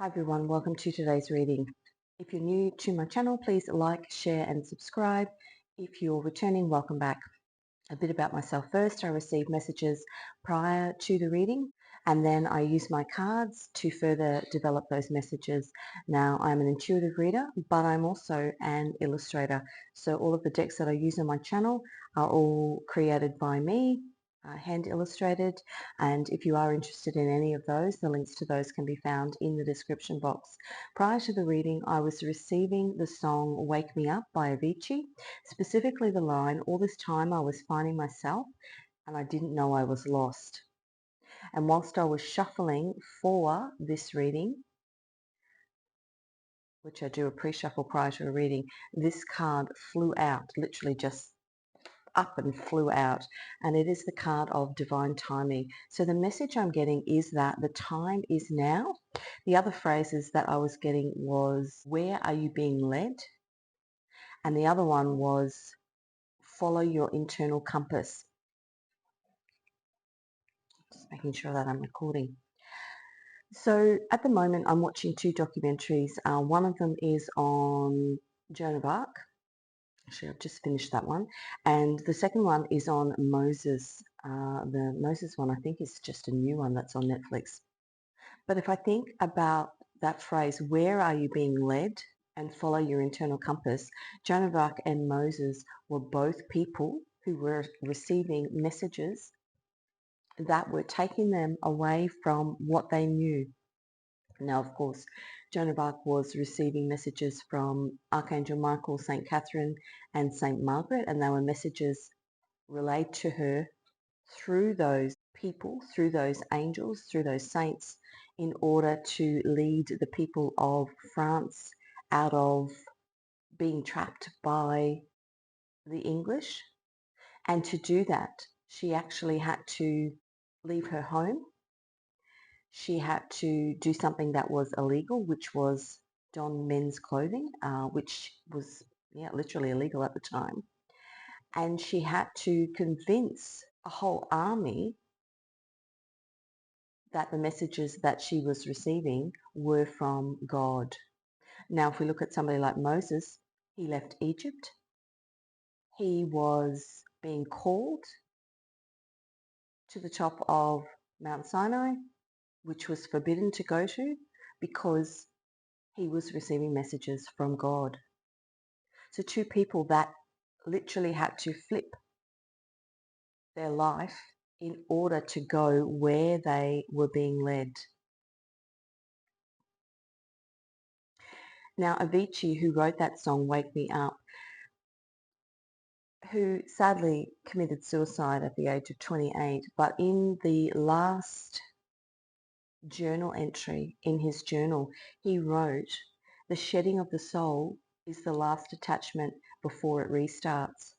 Hi everyone, welcome to today's reading. If you're new to my channel, please like, share and subscribe. If you're returning, welcome back. A bit about myself first. I receive messages prior to the reading and then I use my cards to further develop those messages. Now, I'm an intuitive reader, but I'm also an illustrator. So all of the decks that I use on my channel are all created by me, hand illustrated, and if you are interested in any of those, the links to those can be found in the description box. Prior to the reading, I was receiving the song Wake Me Up by Avicii, specifically the line, "All this time I was finding myself and I didn't know I was lost." And whilst I was shuffling for this reading, which I do a pre-shuffle prior to a reading, this card flew out, literally just up and flew out, and it is the card of divine timing. So the message I'm getting is that the time is now. The other phrases that I was getting was, where are you being led? And the other one was, follow your internal compass. Just making sure that I'm recording. So at the moment I'm watching two documentaries. One of them is on Joan of Arc. Actually, I've just finished that one. And the second one is on Moses. The Moses one, I think, is just a new one that's on Netflix. But if I think about that phrase, where are you being led, and follow your internal compass, Joan of Arc and Moses were both people who were receiving messages that were taking them away from what they knew. Now, of course, Joan of Arc was receiving messages from Archangel Michael, St. Catherine and St. Margaret, and they were messages relayed to her through those people, through those angels, through those saints, in order to lead the people of France out of being trapped by the English. And to do that, she actually had to leave her home. She had to do something that was illegal, which was don men's clothing, which was literally illegal at the time. And she had to convince a whole army that the messages that she was receiving were from God. Now, if we look at somebody like Moses, he left Egypt. He was being called to the top of Mount Sinai, which was forbidden to go to because he was receiving messages from God. So two people that literally had to flip their life in order to go where they were being led. Now, Avicii, who wrote that song, Wake Me Up, who sadly committed suicide at the age of 28, but in the last journal entry in his journal, he wrote, "The shedding of the soul is the last attachment before it restarts."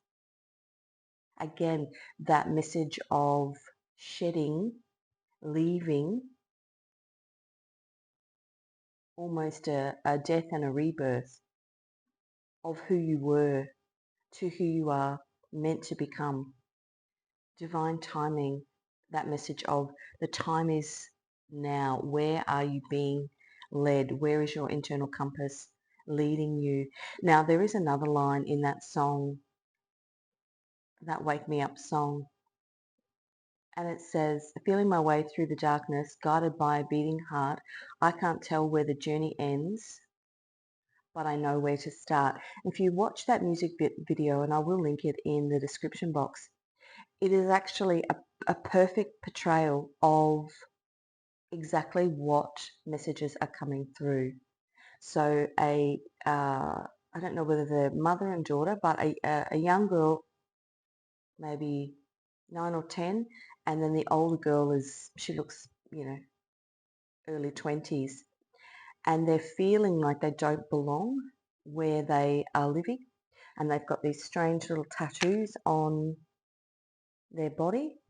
Again, that message of shedding, leaving, almost a death and a rebirth of who you were to who you are meant to become. Divine timing, that message of the time is now. Where are you being led? Where is your internal compass leading you? Now, there is another line in that song, that Wake Me Up song, and it says, "Feeling my way through the darkness, guided by a beating heart, I can't tell where the journey ends, but I know where to start." If you watch that music video, and I will link it in the description box, it is actually a perfect portrayal of exactly what messages are coming through. So I don't know whether they're mother and daughter, but a young girl, maybe 9 or 10, and then the older girl she looks, early 20s, and they're feeling like they don't belong where they are living, and they've got these strange little tattoos on their body,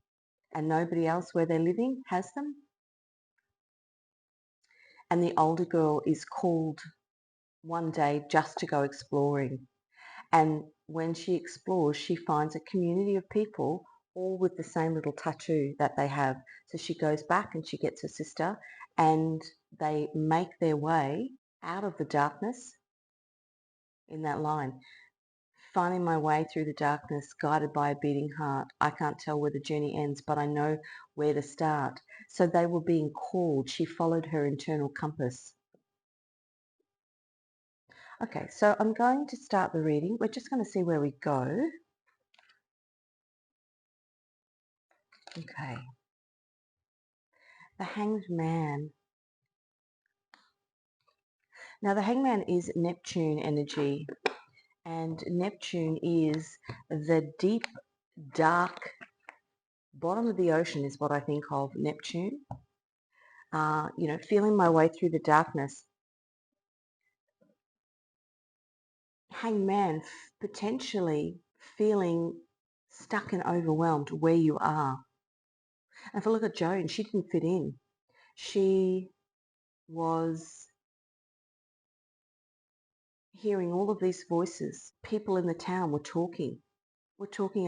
and nobody else where they're living has them. And the older girl is called one day just to go exploring. And when she explores, she finds a community of people all with the same little tattoo that they have. So she goes back and she gets her sister and they make their way out of the darkness in that line. Finding my way through the darkness, guided by a beating heart. I can't tell where the journey ends, but I know where to start. So they were being called. She followed her internal compass. Okay, so I'm going to start the reading. We're just going to see where we go. Okay. The Hanged Man. Now, the Hanged Man is Neptune energy, and Neptune is the deep, dark bottom of the ocean is what I think of Neptune. Feeling my way through the darkness. Hanged Man, potentially feeling stuck and overwhelmed where you are. And if I look at Joan, she didn't fit in. She was hearing all of these voices. People in the town were talking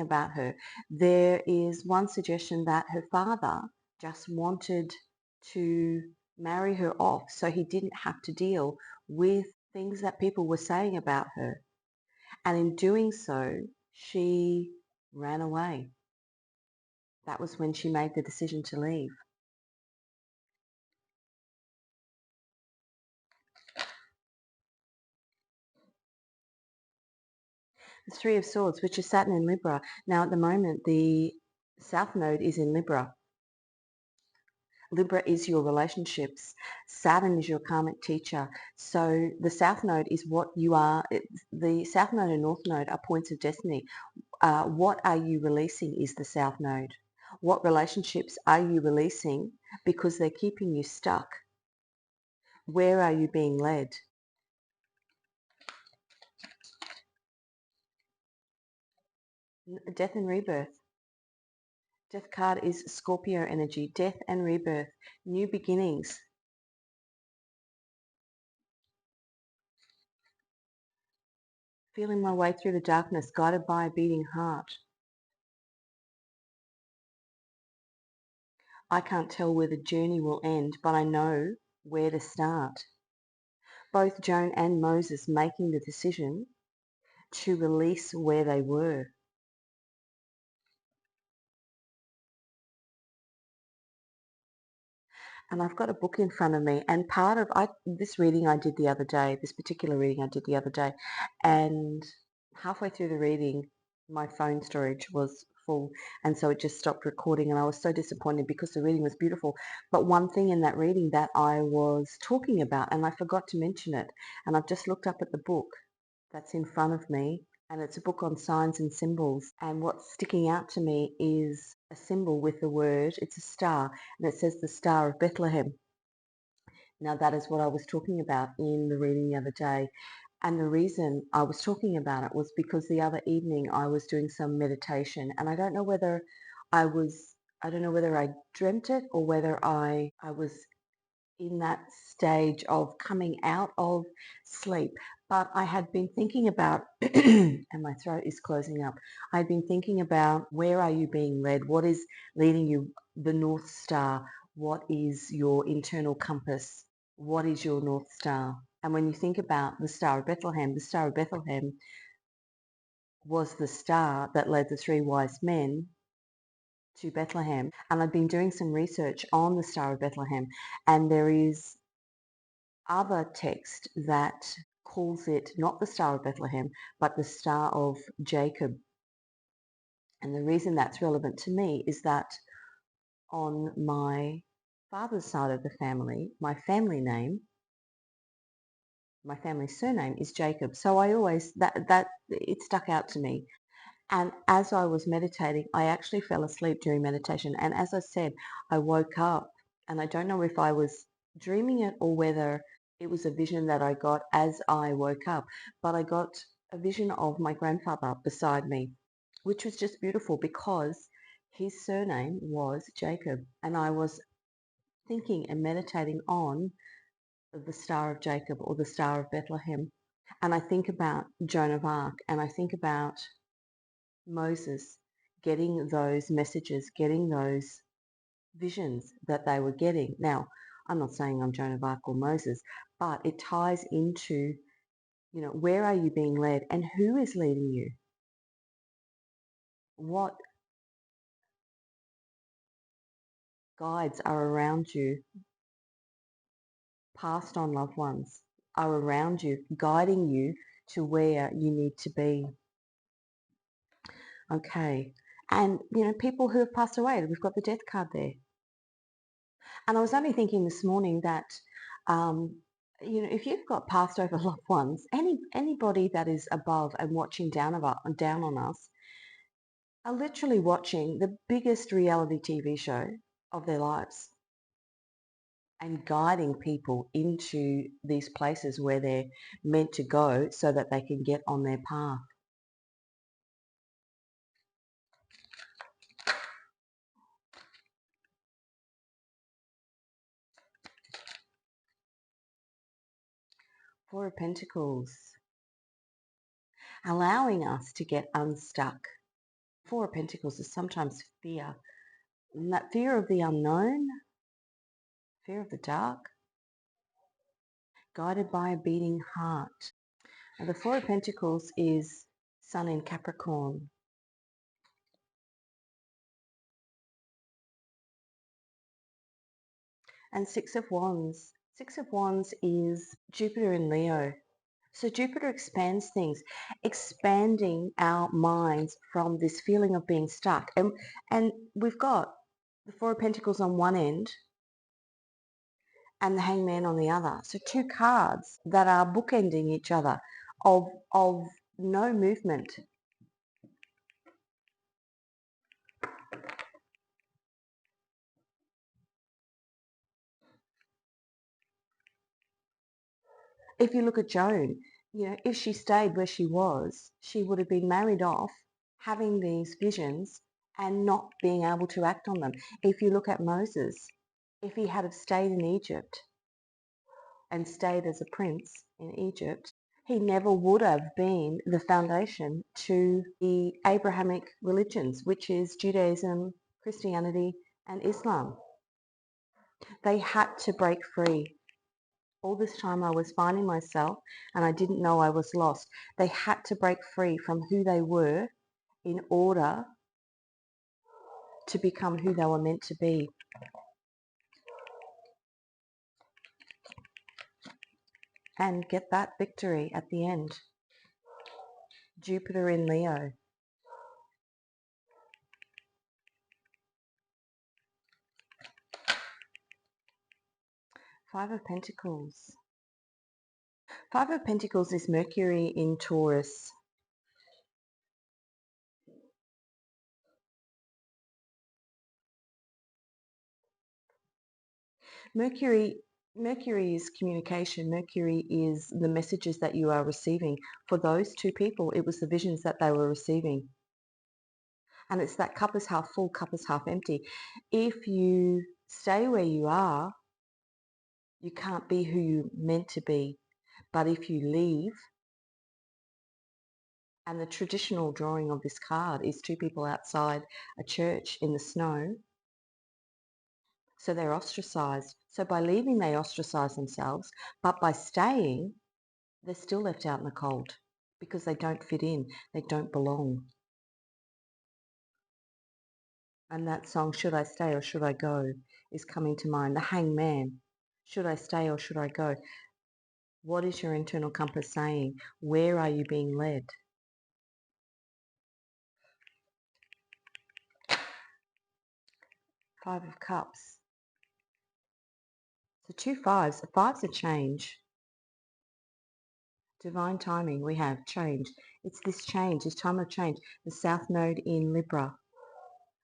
about her. There is one suggestion that her father just wanted to marry her off so he didn't have to deal with things that people were saying about her. And in doing so, she ran away. That was when she made the decision to leave. The Three of Swords, which is Saturn in Libra. Now, at the moment, the South Node is in Libra. Libra is your relationships. Saturn is your karmic teacher. So the South Node is what you are. The South Node and North Node are points of destiny. What are you releasing is the South Node. What relationships are you releasing because they're keeping you stuck? Where are you being led? Death and rebirth. Death card is Scorpio energy. Death and rebirth. New beginnings. Feeling my way through the darkness, guided by a beating heart. I can't tell where the journey will end, but I know where to start. Both Joan and Moses making the decision to release where they were. And I've got a book in front of me, and part of this reading I did the other day, this particular reading I did the other day, and halfway through the reading, my phone storage was full, and so it just stopped recording, and I was so disappointed because the reading was beautiful. But one thing in that reading that I was talking about, and I forgot to mention it, and I've just looked up at the book that's in front of me, and it's a book on signs and symbols. And what's sticking out to me is a symbol with the word, it's a star, and it says the Star of Bethlehem. Now that is what I was talking about in the reading the other day. And the reason I was talking about it was because the other evening I was doing some meditation, and I don't know whether I don't know whether I dreamt it or whether I was in that stage of coming out of sleep. But I had been thinking about, and my throat is closing up, I'd been thinking about where are you being led? What is leading you? The North Star. What is your internal compass? What is your North Star? And when you think about the Star of Bethlehem was the star that led the three wise men to Bethlehem. And I've been doing some research on the Star of Bethlehem, and there is other text that calls it not the Star of Bethlehem, but the Star of Jacob. And the reason that's relevant to me is that on my father's side of the family, my family surname is Jacob. So I always, that it stuck out to me. And as I was meditating, I actually fell asleep during meditation. And as I said, I woke up, and I don't know if I was dreaming it or whether it was a vision that I got as I woke up, but I got a vision of my grandfather beside me, which was just beautiful because his surname was Jacob. And I was thinking and meditating on the Star of Jacob or the Star of Bethlehem. And I think about Joan of Arc, and I think about Moses getting those messages, getting those visions that they were getting. Now, I'm not saying I'm Joan of Arc or Moses, but it ties into, where are you being led and who is leading you? What guides are around you, passed on loved ones are around you, guiding you to where you need to be. Okay. And, people who have passed away, we've got the death card there. And I was only thinking this morning that, um, if you've got passed over loved ones, anybody that is above and watching down on us are literally watching the biggest reality TV show of their lives and guiding people into these places where they're meant to go so that they can get on their path. Four of Pentacles, allowing us to get unstuck. Four of Pentacles is sometimes fear. And that fear of the unknown, fear of the dark, guided by a beating heart. And the Four of Pentacles is Sun in Capricorn. And Six of Wands. Six of Wands is Jupiter in Leo. So Jupiter expands things, expanding our minds from this feeling of being stuck. And we've got the Four of Pentacles on one end and the Hangman on the other. So two cards that are bookending each other of no movement. If you look at Joan, if she stayed where she was, she would have been married off, having these visions and not being able to act on them. If you look at Moses, if he had have stayed in Egypt and stayed as a prince in Egypt, he never would have been the foundation to the Abrahamic religions, which is Judaism, Christianity, and Islam. They had to break free. All this time I was finding myself and I didn't know I was lost. They had to break free from who they were in order to become who they were meant to be. And get that victory at the end. Jupiter in Leo. Five of Pentacles. Five of Pentacles is Mercury in Taurus. Mercury is communication. Mercury is the messages that you are receiving. For those two people, it was the visions that they were receiving. And it's that cup is half full, cup is half empty. If you stay where you are, you can't be who you're meant to be. But if you leave, and the traditional drawing of this card is two people outside a church in the snow, so they're ostracized. So by leaving, they ostracize themselves, but by staying, they're still left out in the cold because they don't fit in, they don't belong. And that song, Should I Stay or Should I Go, is coming to mind. The Hangman. Should I stay or should I go? What is your internal compass saying? Where are you being led? Five of Cups. So two fives. The fives are change. Divine timing. We have change. It's this change, this time of change. The South Node in Libra.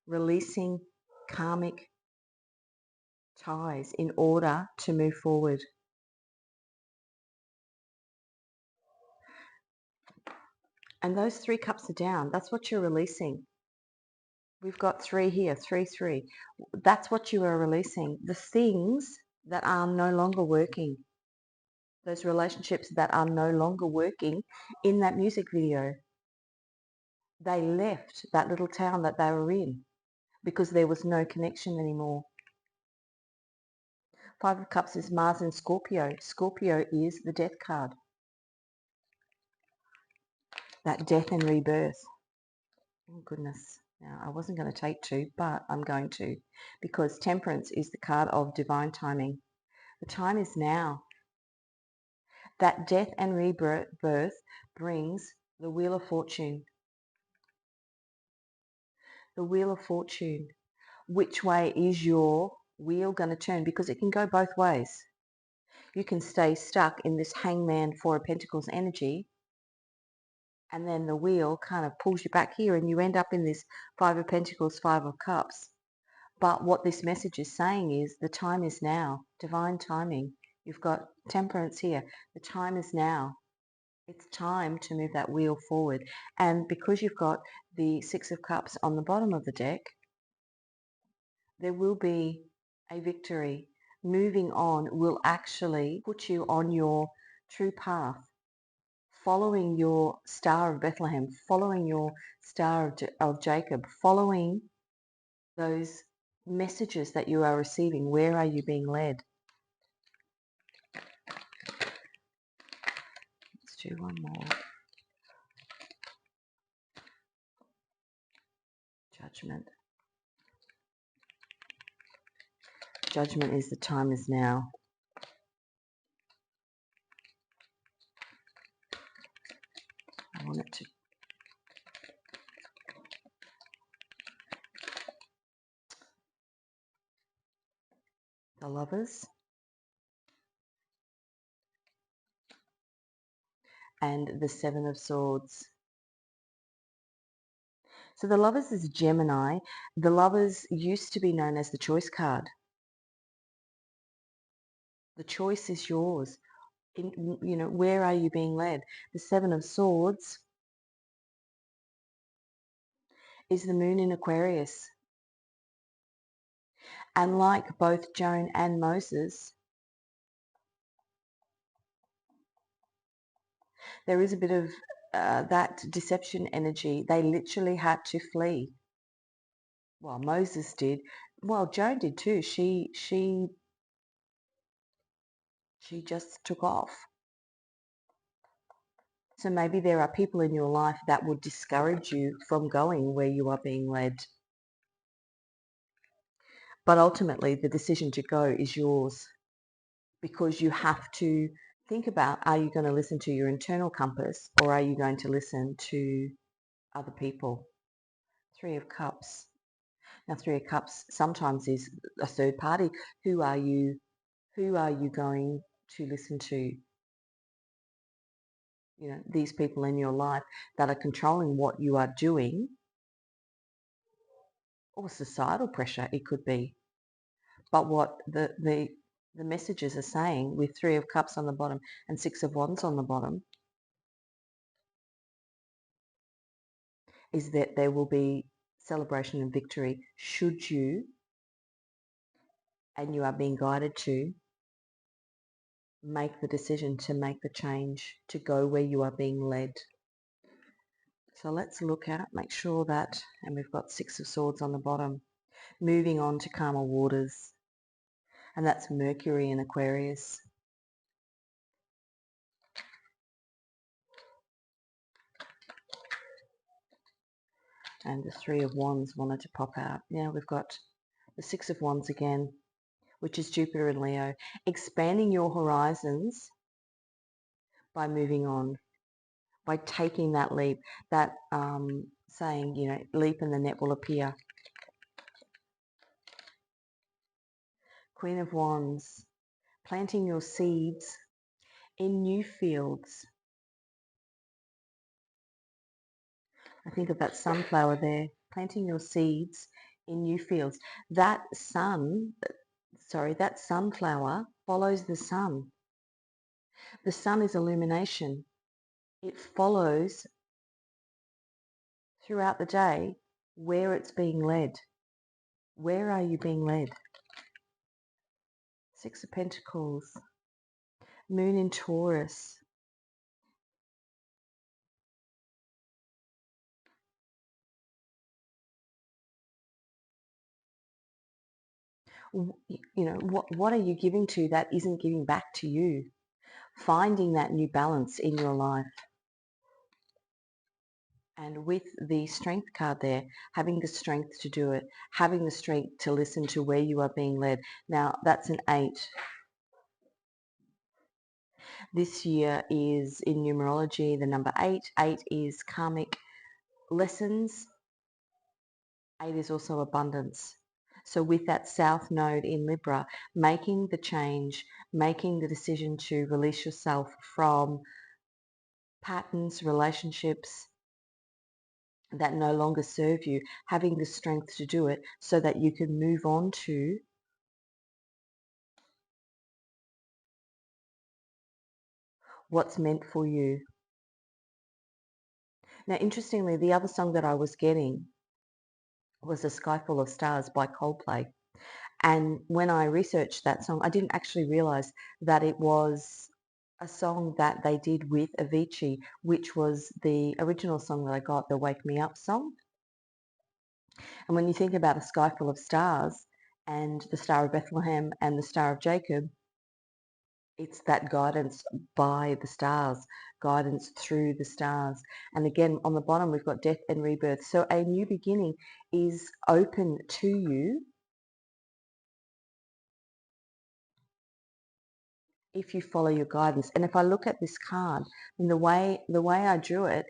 Releasing karmic ties in order to move forward. And those three cups are down. That's what you're releasing. We've got three here, three. That's what you are releasing. The things that are no longer working. Those relationships that are no longer working in that music video. They left that little town that they were in because there was no connection anymore. Five of Cups is Mars and Scorpio. Scorpio is the death card. That death and rebirth. Oh, goodness. Now, I wasn't going to take two, but I'm going to, because Temperance is the card of divine timing. The time is now. That death and rebirth brings the Wheel of Fortune. The Wheel of Fortune. Which way is your wheel going to turn? Because it can go both ways. You can stay stuck in this Hangman, Four of Pentacles energy, and then the wheel kind of pulls you back here and you end up in this Five of Pentacles, Five of Cups. But what this message is saying is the time is now. Divine timing. You've got Temperance here. The time is now. It's time to move that wheel forward. And because you've got the Six of Cups on the bottom of the deck, there will be a victory. Moving on will actually put you on your true path, following your Star of Bethlehem, following your Star of Jacob, following those messages that you are receiving. Where are you being led? Let's do one more. Judgment. Judgment is the time is now. I want it to. The Lovers and the Seven of Swords. So the Lovers is Gemini. The Lovers used to be known as the Choice card. The choice is yours. Where are you being led? The Seven of Swords is the Moon in Aquarius. And like both Joan and Moses, there is a bit of that deception energy. They literally had to flee. Well, Moses did. Well, Joan did too. She just took off. So maybe there are people in your life that would discourage you from going where you are being led. But ultimately, the decision to go is yours, because you have to think about, are you going to listen to your internal compass or are you going to listen to other people? Three of Cups. Now, Three of Cups sometimes is a third party. Who are you going to listen to? These people in your life that are controlling what you are doing, or societal pressure it could be. But what the messages are saying with Three of Cups on the bottom and Six of Wands on the bottom is that there will be celebration and victory should you, and you are being guided to, make the decision to make the change, to go where you are being led. So let's look at, make sure that, and we've got Six of Swords on the bottom, moving on to calmer waters, and that's Mercury in Aquarius. And the Three of Wands wanted to pop out. Now we've got the Six of Wands again, which is Jupiter and Leo, expanding your horizons by moving on, by taking that leap, that saying, leap and the net will appear. Queen of Wands, planting your seeds in new fields. I think of that sunflower there, planting your seeds in new fields. That sunflower follows the sun. The sun is illumination. It follows throughout the day where it's being led. Where are you being led? Six of Pentacles, Moon in Taurus. You know, what are you giving to that isn't giving back to you? Finding that new balance in your life. And with the strength card there, having the strength to do it, having the strength to listen to where you are being led. Now, that's an 8. This year is in numerology the number 8. 8 is karmic lessons. 8 is also abundance. So with that South Node in Libra, making the change, making the decision to release yourself from patterns, relationships that no longer serve you, having the strength to do it so that you can move on to what's meant for you. Now, interestingly, the other song that I was getting was A Sky Full of Stars by Coldplay. And when I researched that song, I didn't actually realize that it was a song that they did with Avicii, which was the original song that I got, the Wake Me Up song. And when you think about A Sky Full of Stars and the Star of Bethlehem and the Star of Jacob, it's that guidance by the stars, guidance through the stars. And again, on the bottom, we've got death and rebirth. So a new beginning is open to you if you follow your guidance. And if I look at this card, and the way I drew it,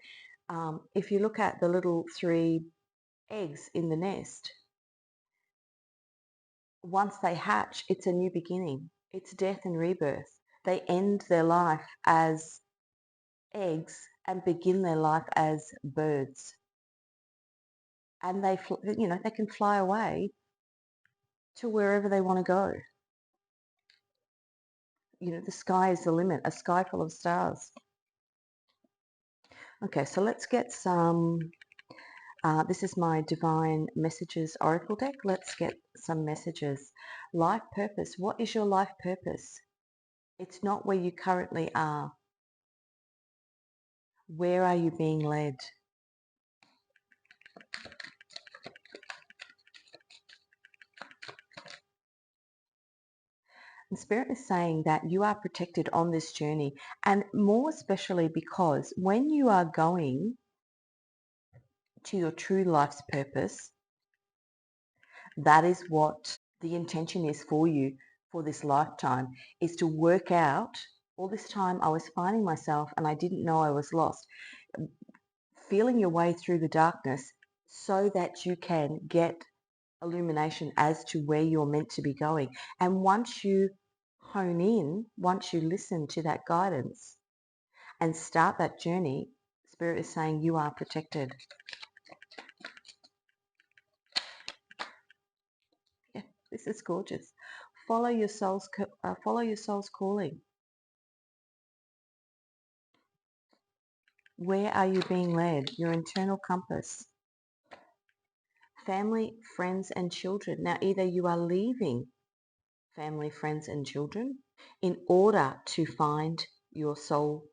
if you look at the little 3 eggs in the nest, once they hatch, it's a new beginning. It's death and rebirth. They end their life as eggs and begin their life as birds. And they can fly away to wherever they want to go. The sky is the limit, a sky full of stars. Okay, so let's get some, this is my Divine Messages Oracle deck. Let's get some messages. Life purpose. What is your life purpose? It's not where you currently are. Where are you being led? And Spirit is saying that you are protected on this journey, and more especially because when you are going to your true life's purpose, that is what the intention is for you for this lifetime, is to work out. All this time I was finding myself and I didn't know I was lost, feeling your way through the darkness so that you can get illumination as to where you're meant to be going. And once you hone in, once you listen to that guidance and start that journey, Spirit is saying you are protected. Yeah, this is gorgeous. Follow your soul's calling. Where are you being led? Your internal compass. Family, friends, and children. Now, either you are leaving family, friends, and children in order to find your soul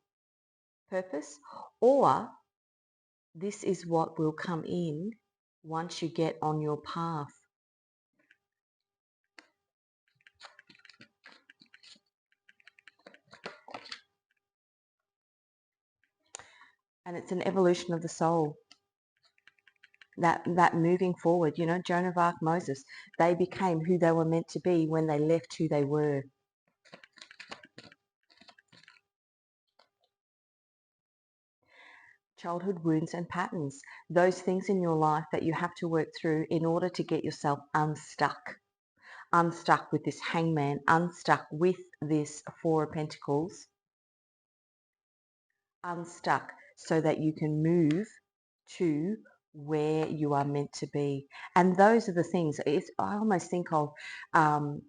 purpose, or this is what will come in once you get on your path. And it's an evolution of the soul. That moving forward, Joan of Arc, Moses, they became who they were meant to be when they left who they were. Childhood wounds and patterns, those things in your life that you have to work through in order to get yourself unstuck with this hangman, unstuck with this Four of Pentacles, unstuck so that you can move to where you are meant to be. And those are the things. I almost think of, a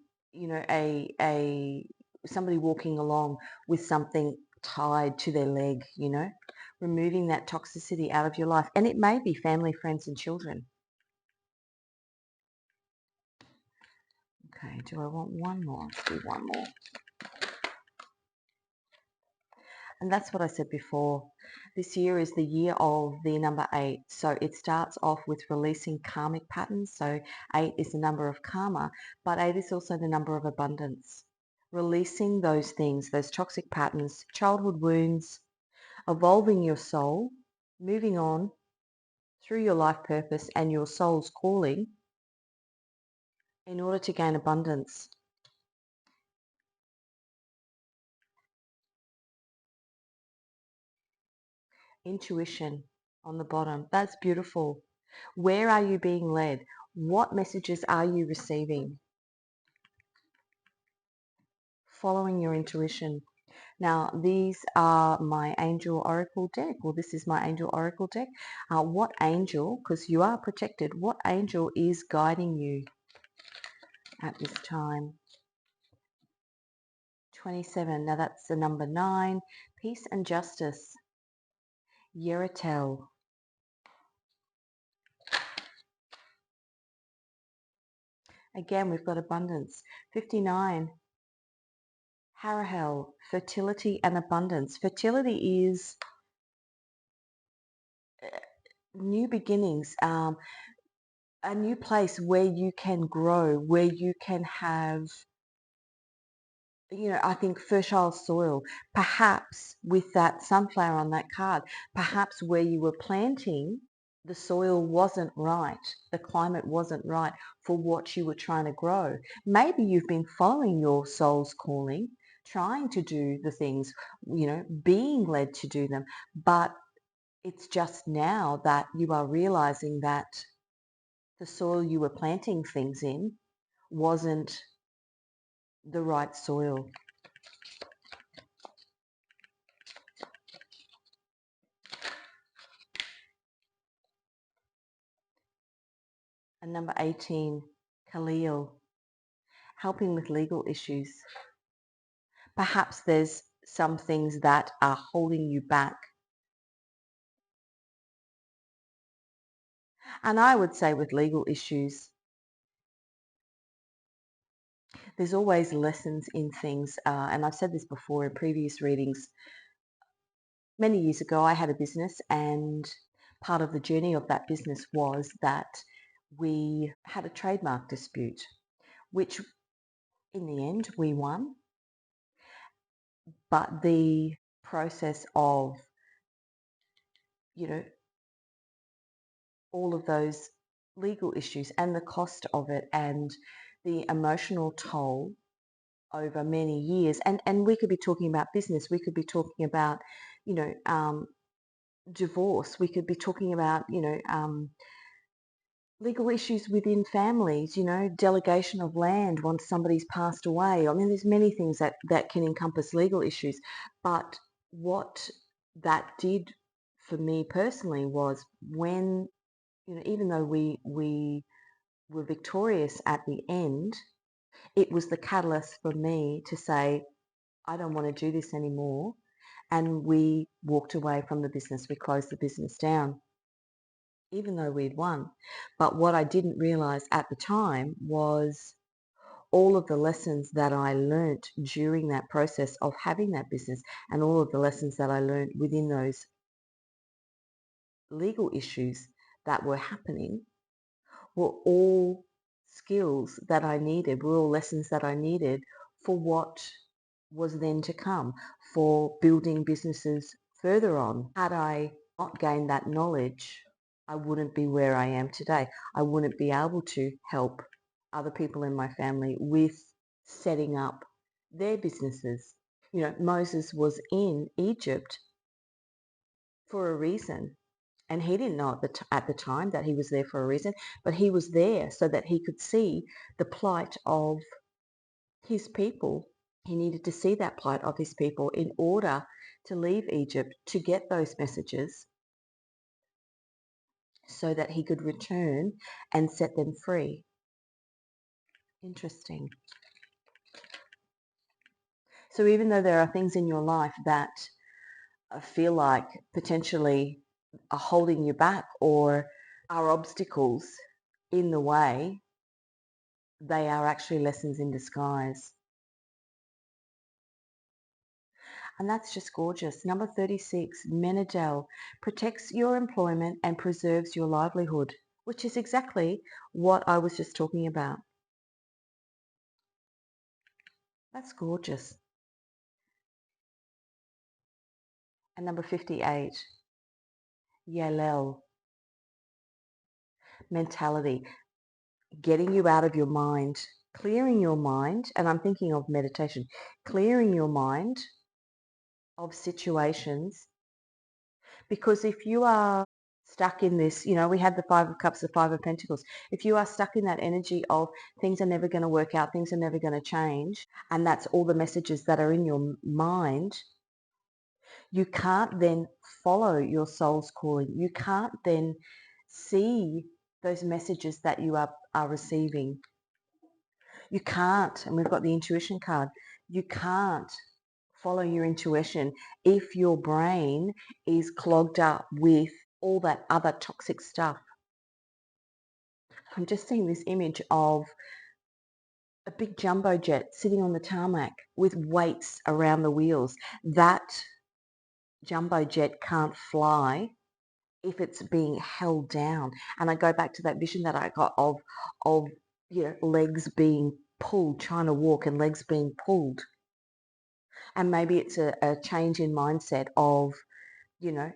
somebody walking along with something tied to their leg, removing that toxicity out of your life. And it may be family, friends, and children. Okay, do I want one more? Let's do one more. And that's what I said before. This year is the year of the number 8. So it starts off with releasing karmic patterns. So 8 is the number of karma, but 8 is also the number of abundance. Releasing those things, those toxic patterns, childhood wounds, evolving your soul, moving on through your life purpose and your soul's calling in order to gain abundance. Intuition on the bottom. That's beautiful. Where are you being led? What messages are you receiving? Following your intuition. Now, these are my angel oracle deck, or this is my angel oracle deck. What angel, because you are protected, what angel is guiding you at this time? 27. Now that's the number 9. Peace and justice. Yeratel. Again, we've got abundance. 59. Harahel. Fertility and abundance. Fertility is new beginnings, a new place where you can grow, where you can have, I think fertile soil, perhaps with that sunflower on that card, perhaps where you were planting, the soil wasn't right, the climate wasn't right for what you were trying to grow. Maybe you've been following your soul's calling, trying to do the things, being led to do them, but it's just now that you are realizing that the soil you were planting things in wasn't the right soil. And number 18, Khalil, helping with legal issues. Perhaps there's some things that are holding you back. And I would say with legal issues, there's always lessons in things. And I've said this before in previous readings. Many years ago, I had a business, and part of the journey of that business was that we had a trademark dispute, which in the end we won. But the process of, all of those legal issues and the cost of it and the emotional toll over many years, and we could be talking about business, we could be talking about, divorce, we could be talking about, legal issues within families, delegation of land once somebody's passed away. I mean, there's many things that can encompass legal issues. But what that did for me personally was when, even though we were victorious at the end, it was the catalyst for me to say, I don't want to do this anymore. And we walked away from the business. We closed the business down, even though we'd won. But what I didn't realize at the time was all of the lessons that I learnt during that process of having that business, and all of the lessons that I learned within those legal issues that were happening were all skills that I needed, were all lessons that I needed for what was then to come, for building businesses further on. Had I not gained that knowledge, I wouldn't be where I am today. I wouldn't be able to help other people in my family with setting up their businesses. Moses was in Egypt for a reason. And he didn't know at the time that he was there for a reason, but he was there so that he could see the plight of his people. He needed to see that plight of his people in order to leave Egypt, to get those messages so that he could return and set them free. Interesting. So even though there are things in your life that feel like potentially are holding you back or are obstacles in the way, they are actually lessons in disguise. And that's just gorgeous. Number 36, Menadel, protects your employment and preserves your livelihood, which is exactly what I was just talking about. That's gorgeous. And number 58, Yalel, mentality, getting you out of your mind, clearing your mind, and I'm thinking of meditation, clearing your mind of situations, because if you are stuck in this, we had the Five of Cups, the Five of Pentacles. If you are stuck in that energy of things are never going to work out, things are never going to change, and that's all the messages that are in your mind, you can't then follow your soul's calling. You can't then see those messages that you are receiving. You can't, and we've got the intuition card, you can't follow your intuition if your brain is clogged up with all that other toxic stuff. I'm just seeing this image of a big jumbo jet sitting on the tarmac with weights around the wheels. That jumbo jet can't fly if it's being held down. And I go back to that vision that I got of legs being pulled, trying to walk, and legs being pulled. And maybe it's a change in mindset of,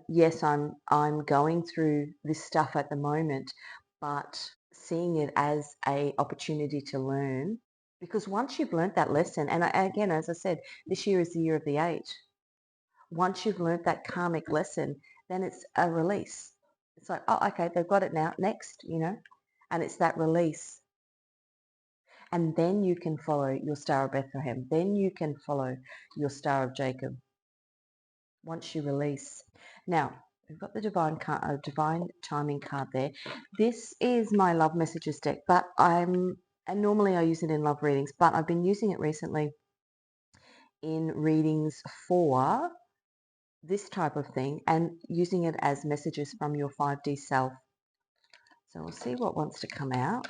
yes, I'm going through this stuff at the moment, but seeing it as a opportunity to learn. Because once you've learnt that lesson, and again, as I said, this year is the year of the 8. Once you've learnt that karmic lesson, then it's a release. It's like, oh, okay, they've got it now. Next, and it's that release. And then you can follow your Star of Bethlehem. Then you can follow your Star of Jacob. Once you release. Now, we've got the divine timing card there. This is my love messages deck, and normally I use it in love readings, but I've been using it recently in readings for this type of thing and using it as messages from your 5D self. So we'll see what wants to come out.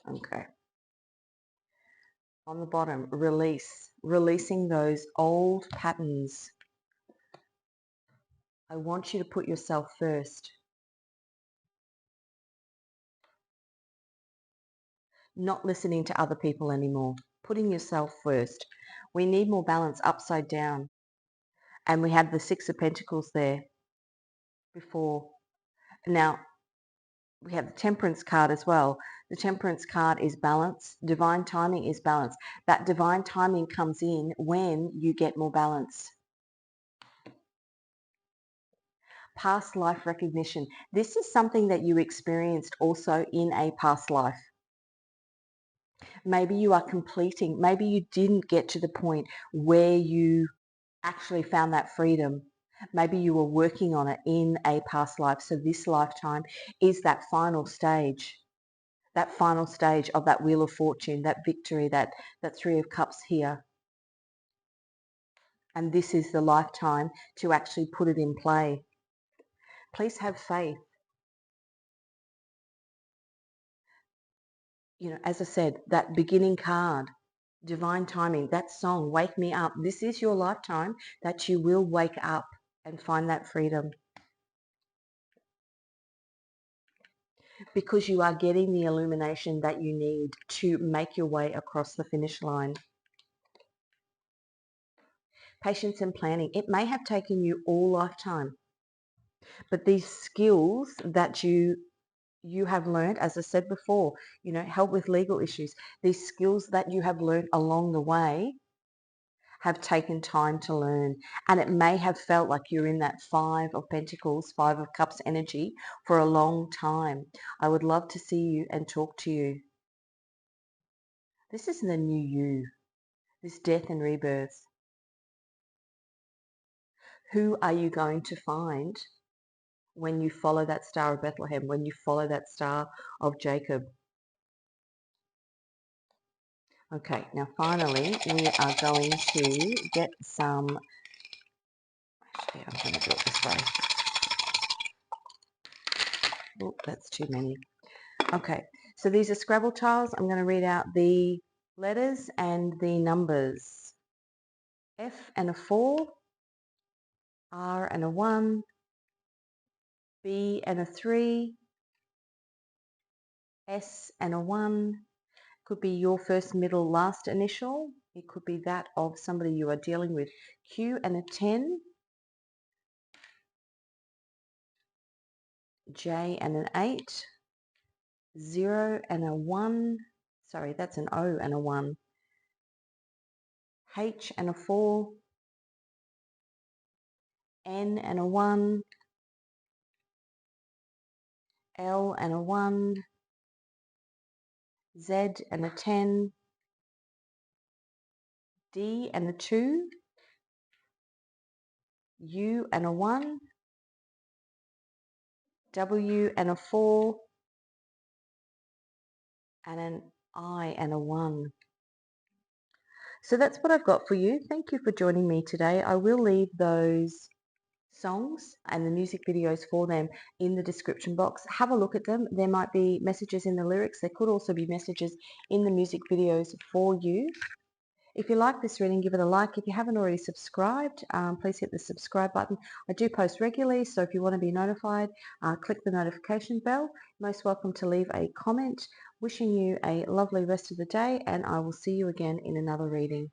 Okay. On the bottom, releasing those old patterns. I want you to put yourself first. Not listening to other people anymore. Putting yourself first. We need more balance upside down. And we had the Six of Pentacles there before. Now, we have the Temperance card as well. The Temperance card is balance. Divine timing is balance. That divine timing comes in when you get more balance. Past life recognition. This is something that you experienced also in a past life. Maybe you are completing, maybe you didn't get to the point where you actually found that freedom. Maybe you were working on it in a past life. So this lifetime is that final stage of that Wheel of Fortune, that victory, that Three of Cups here. And this is the lifetime to actually put it in play. Please have faith. As I said, that beginning card, divine timing, that song, Wake Me Up. This is your lifetime that you will wake up and find that freedom. Because you are getting the illumination that you need to make your way across the finish line. Patience and planning. It may have taken you all lifetime, but these skills that you have learned, as I said before, help with legal issues, these skills that you have learned along the way have taken time to learn. And it may have felt like you're in that Five of Pentacles, Five of Cups energy for a long time. I would love to see you and talk to you. This is the new you, this death and rebirth. Who are you going to find when you follow that Star of Bethlehem, when you follow that Star of Jacob? Okay, now finally we are going to get some Yeah, I'm going to do it this way. Oh, that's too many. Okay, so these are Scrabble tiles. I'm going to read out the letters and the numbers. F and a 4, R and a 1, B and a 3, S and a 1. Could be your first, middle, last initial. It could be that of somebody you are dealing with. Q and a 10, J and an 8, 0 and a 1. Sorry, that's an O and a 1. H and a 4, N and a 1, L and a 1, Z and a 10, D and a 2, U and a 1, W and a 4, and an I and a 1. So that's what I've got for you. Thank you for joining me today. I will leave those songs and the music videos for them in the description box. Have a look at them. There might be messages in the lyrics. There could also be messages in the music videos for you. If you like this reading, give it a like. If you haven't already subscribed, please hit the subscribe button. I do post regularly, so if you want to be notified, click the notification bell. Most welcome to leave a comment. Wishing you a lovely rest of the day, and I will see you again in another reading.